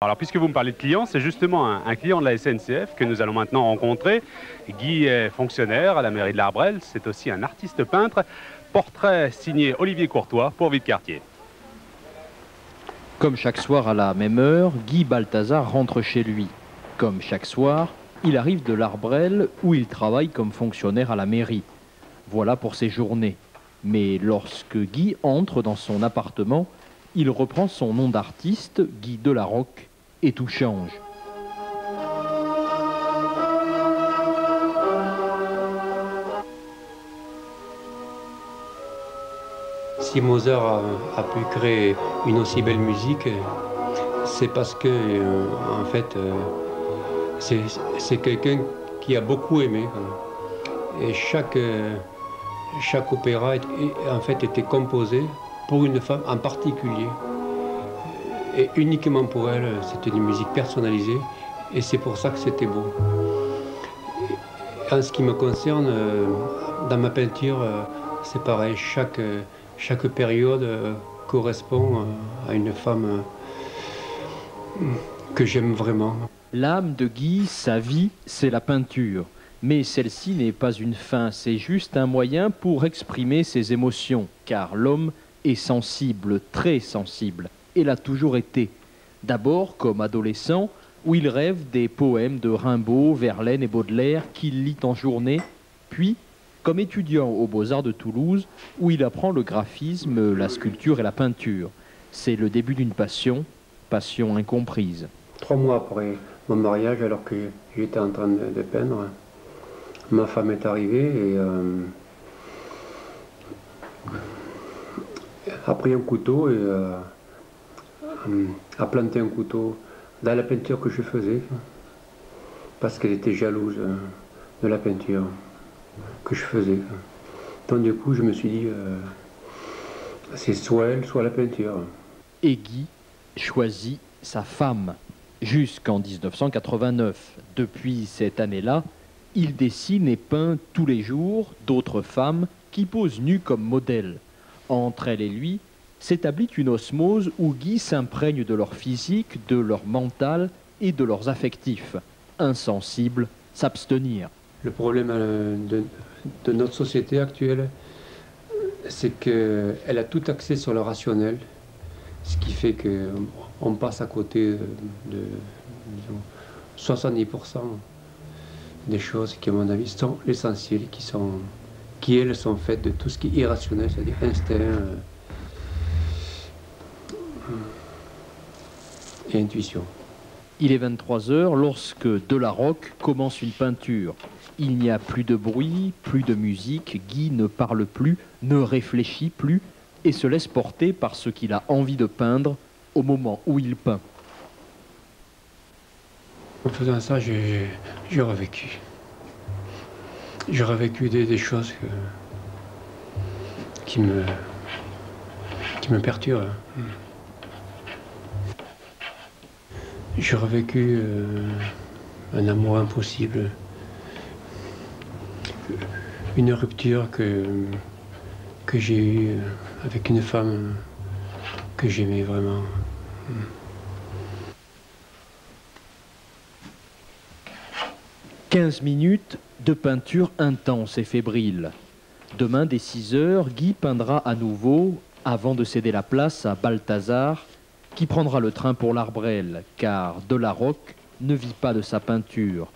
Alors puisque vous me parlez de clients, c'est justement un client de la SNCF que nous allons maintenant rencontrer. Guy est fonctionnaire à la mairie de l'Arbrelle, c'est aussi un artiste peintre. Portrait signé Olivier Courtois pour Vie de Quartier. Comme chaque soir à la même heure, Guy Balthazar rentre chez lui. Comme chaque soir, il arrive de l'Arbrelle où il travaille comme fonctionnaire à la mairie. Voilà pour ses journées. Mais lorsque Guy entre dans son appartement, il reprend son nom d'artiste, Guy Delarocque, et tout change. Si Mozart a pu créer une aussi belle musique, c'est parce que, en fait, c'est quelqu'un qui a beaucoup aimé. Et chaque opéra, en fait, était composé pour une femme en particulier. Et uniquement pour elle, c'était une musique personnalisée. Et c'est pour ça que c'était beau. En ce qui me concerne, dans ma peinture, c'est pareil. Chaque période correspond à une femme que j'aime vraiment. L'âme de Guy, sa vie, c'est la peinture. Mais celle-ci n'est pas une fin, c'est juste un moyen pour exprimer ses émotions. Car l'homme est sensible, très sensible, et l'a toujours été. D'abord comme adolescent, où il rêve des poèmes de Rimbaud, Verlaine et Baudelaire qu'il lit en journée, puis comme étudiant aux Beaux-Arts de Toulouse, où il apprend le graphisme, la sculpture et la peinture. C'est le début d'une passion, passion incomprise. 3 mois après mon mariage, alors que j'étais en train de peindre, ma femme est arrivée et a pris un couteau et a planté un couteau dans la peinture que je faisais, parce qu'elle était jalouse de la peinture que je faisais. Donc du coup, je me suis dit, c'est soit elle, soit la peinture. Et Guy choisit sa femme, jusqu'en 1989. Depuis cette année-là, il dessine et peint tous les jours d'autres femmes qui posent nues comme modèles. Entre elle et lui, s'établit une osmose où Guy s'imprègne de leur physique, de leur mental et de leurs affectifs. Insensible, s'abstenir. Le problème de notre société actuelle, c'est qu'elle a tout axé sur le rationnel, ce qui fait qu'on passe à côté de disons, 70% des choses qui, à mon avis, sont essentielles, qui elles, sont faites de tout ce qui est irrationnel, c'est-à-dire instinct et intuition. Il est 23 heures lorsque Delarocque commence une peinture. Il n'y a plus de bruit, plus de musique, Guy ne parle plus, ne réfléchit plus et se laisse porter par ce qu'il a envie de peindre au moment où il peint. En faisant ça, j'ai revécu. J'ai revécu des choses qui me perturbent. J'ai revécu un amour impossible, une rupture que j'ai eue avec une femme que j'aimais vraiment. 15 minutes de peinture intense et fébrile. Demain, dès 6 heures, Guy peindra à nouveau avant de céder la place à Balthazar, qui prendra le train pour l'Arbrelle, car Delarocque ne vit pas de sa peinture.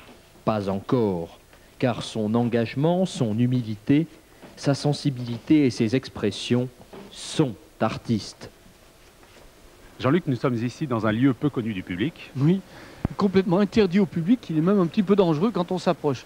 Pas encore, car son engagement, son humilité, sa sensibilité et ses expressions sont artistes. Jean-Luc, nous sommes ici dans un lieu peu connu du public. Oui, complètement interdit au public, il est même un petit peu dangereux quand on s'approche.